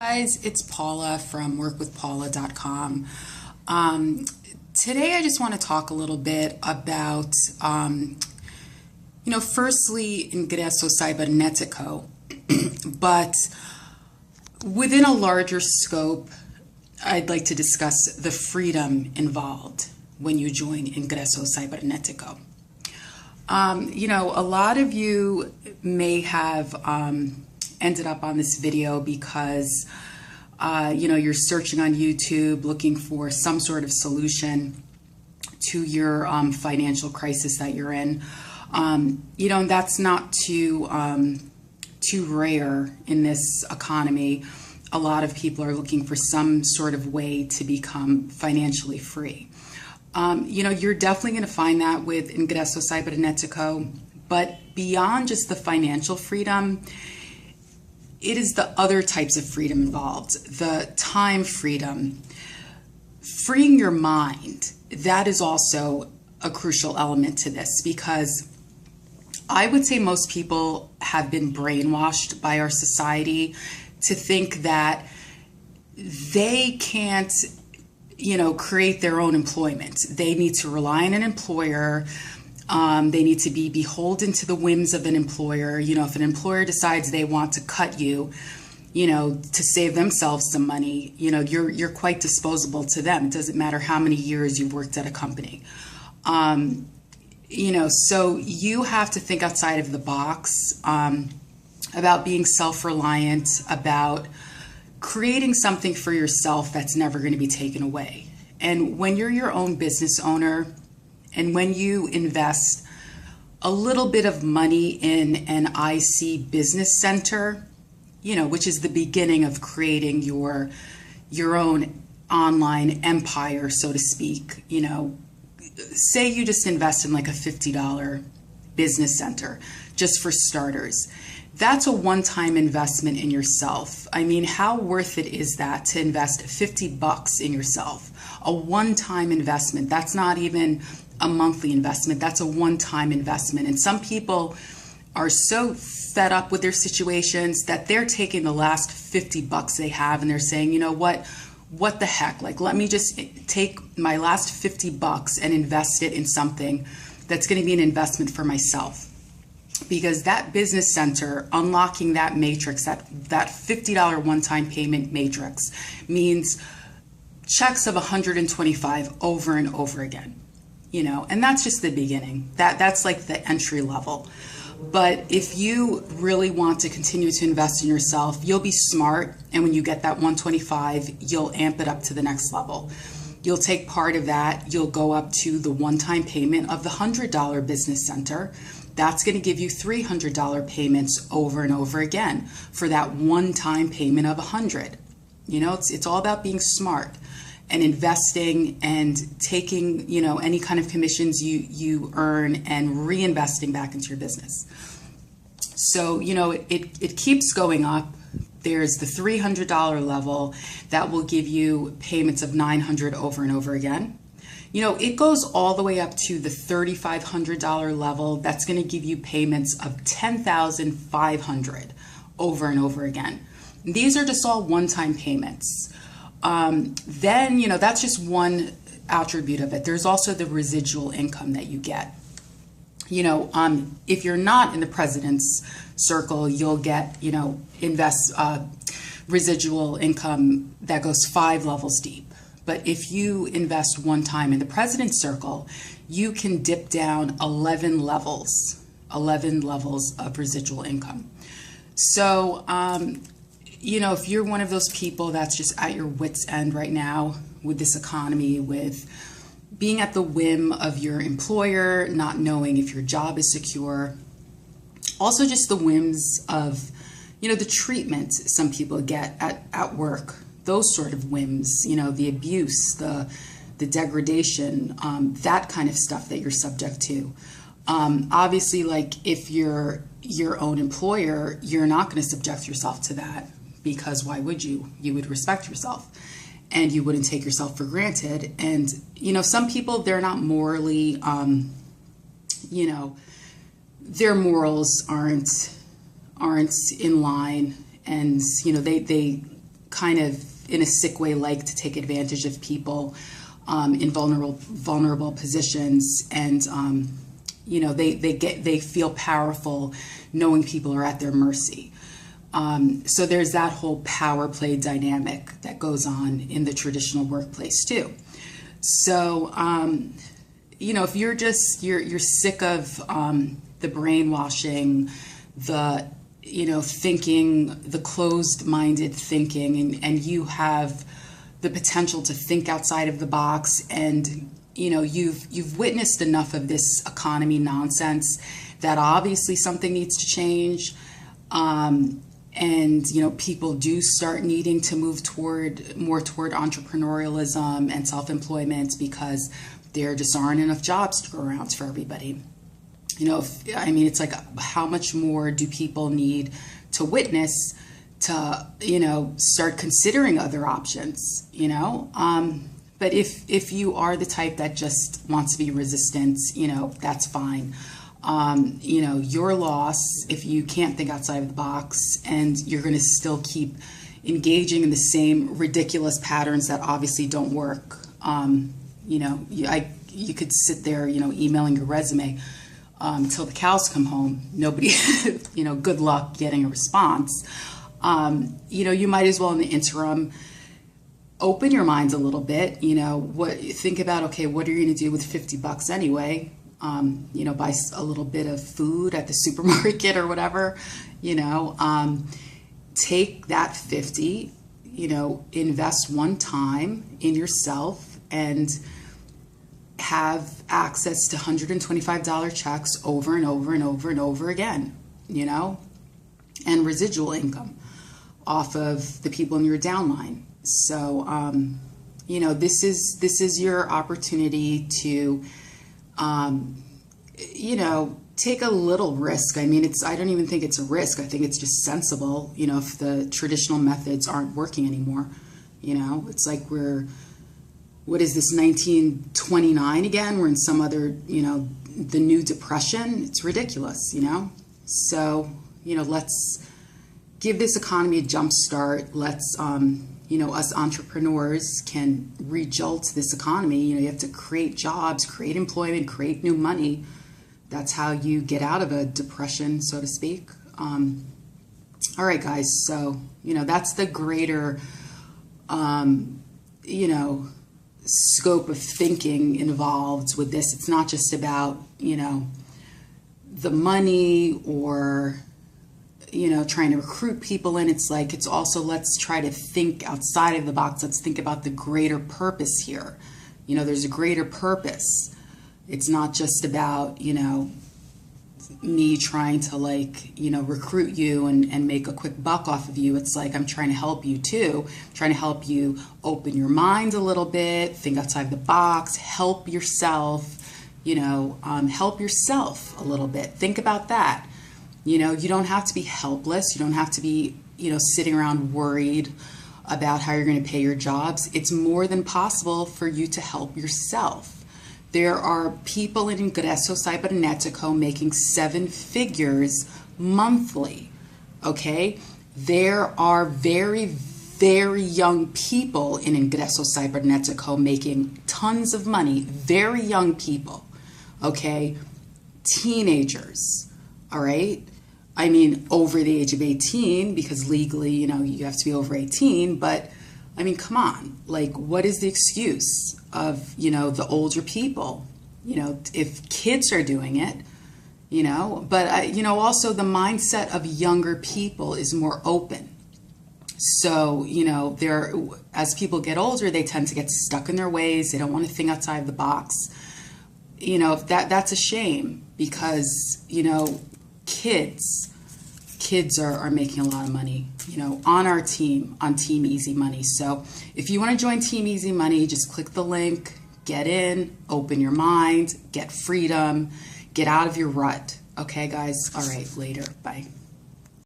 Guys, it's Paula from workwithpaula.com. Today I just want to talk a little bit about, firstly, Ingreso Cybernetico, but within a larger scope, I'd like to discuss the freedom involved when you join Ingreso Cybernetico. A lot of you may have ended up on this video because you're searching on YouTube looking for some sort of solution to your financial crisis that you're in. And that's not too rare in this economy. A lot of people are looking for some sort of way to become financially free. You're definitely going to find that with Ingreso Cybernetico, but beyond just the financial freedom, it is the other types of freedom involved, the time freedom, freeing your mind. That is also a crucial element to this, because I would say most people have been brainwashed by our society to think that they can't, create their own employment. They need to rely on an employer. They need to be beholden to the whims of an employer. If an employer decides they want to cut you, to save themselves some money, you're quite disposable to them. It doesn't matter how many years you've worked at a company. So you have to think outside of the box about being self-reliant, about creating something for yourself that's never going to be taken away. And when you're your own business owner, and when you invest a little bit of money in an IC business center, which is the beginning of creating your own online empire, so to speak, say you just invest in like a $50 business center just for starters. That's a one-time investment in yourself. I mean, how worth it is that to invest $50 in yourself? A one-time investment. That's not even a monthly investment. That's a one-time investment. And some people are so fed up with their situations that they're taking the last $50 they have and they're saying, what the heck? Like, let me just take my last $50 and invest it in something that's going to be an investment for myself. Because that business center, unlocking that matrix, that $50 one-time payment matrix, means checks of $125 over and over again. And that's just the beginning. That's like the entry level. But if you really want to continue to invest in yourself, you'll be smart. And when you get that 125, you'll amp it up to the next level. You'll take part of that. You'll go up to the one-time payment of the $100 business center. That's going to give you $300 payments over and over again for that one-time payment of $100. It's all about being smart and investing and taking, any kind of commissions you earn and reinvesting back into your business. So, it keeps going up. There's the $300 level that will give you payments of $900 over and over again. It goes all the way up to the $3,500 level. That's going to give you payments of $10,500 over and over again. These are just all one-time payments. Then, that's just one attribute of it. There's also the residual income that you get. If you're not in the president's circle, you'll get, residual income that goes 5 levels deep. But if you invest one time in the president's circle, you can dip down 11 levels of residual income. So, if you're one of those people that's just at your wit's end right now with this economy, with being at the whim of your employer, not knowing if your job is secure, also just the whims of, the treatment some people get at work, those sort of whims, the abuse, the degradation, that kind of stuff that you're subject to. Obviously, like if you're your own employer, you're not going to subject yourself to that, because why would you? You would respect yourself and you wouldn't take yourself for granted. And, some people, they're not morally, their morals aren't in line, and, they kind of in a sick way like to take advantage of people in vulnerable positions, and they feel powerful knowing people are at their mercy. So there's that whole power play dynamic that goes on in the traditional workplace too. So if you're sick of the brainwashing, the thinking, the closed-minded thinking, and you have the potential to think outside of the box, and you've witnessed enough of this economy nonsense that obviously something needs to change, and people do start needing to move more toward entrepreneurialism and self-employment, because there just aren't enough jobs to go around for everybody. It's like, how much more do people need to witness to, start considering other options, But if you are the type that just wants to be resistant, that's fine. Your loss if you can't think outside of the box, and you're going to still keep engaging in the same ridiculous patterns that obviously don't work. You could sit there, emailing your resume until the cows come home. Nobody, good luck getting a response. You might as well in the interim open your minds a little bit. Think about, okay, what are you going to do with $50 anyway? Buy a little bit of food at the supermarket or whatever. Take that 50, invest one time in yourself, and have access to $125 checks over and over and over and over again, and residual income off of the people in your downline. So, this is your opportunity to, take a little risk. I don't even think it's a risk. I think it's just sensible, if the traditional methods aren't working anymore. It's like what is this, 1929 again? We're in some other, the new depression. It's ridiculous, So, let's give this economy a jump start. Let's, us entrepreneurs can rejolt this economy. You have to create jobs, create employment, create new money. That's how you get out of a depression, so to speak. All right, guys. So, that's the greater, scope of thinking involved with this. It's not just about, the money or, trying to recruit people in. It's like, it's also, let's try to think outside of the box. Let's think about the greater purpose here. There's a greater purpose. It's not just about, me trying to recruit you and make a quick buck off of you. It's like, I'm trying to help you too. I'm trying to help you open your mind a little bit, think outside the box, help yourself, help yourself a little bit. Think about that. You don't have to be helpless. You don't have to be, sitting around worried about how you're going to pay your jobs. It's more than possible for you to help yourself. There are people in Ingreso Cybernetico making 7 figures monthly, okay? There are very, very young people in Ingreso Cybernetico making tons of money, very young people, okay? Teenagers, all right? Over the age of 18, because legally, you have to be over 18, but come on, what is the excuse of, the older people, if kids are doing it, but, also the mindset of younger people is more open. So, as people get older, they tend to get stuck in their ways. They don't want to think outside the box. That's a shame, because, kids are making a lot of money, on our team, on Team Easy Money. So if you want to join Team Easy Money, just click the link, get in, open your mind, get freedom, get out of your rut. Okay, guys? All right, later. Bye.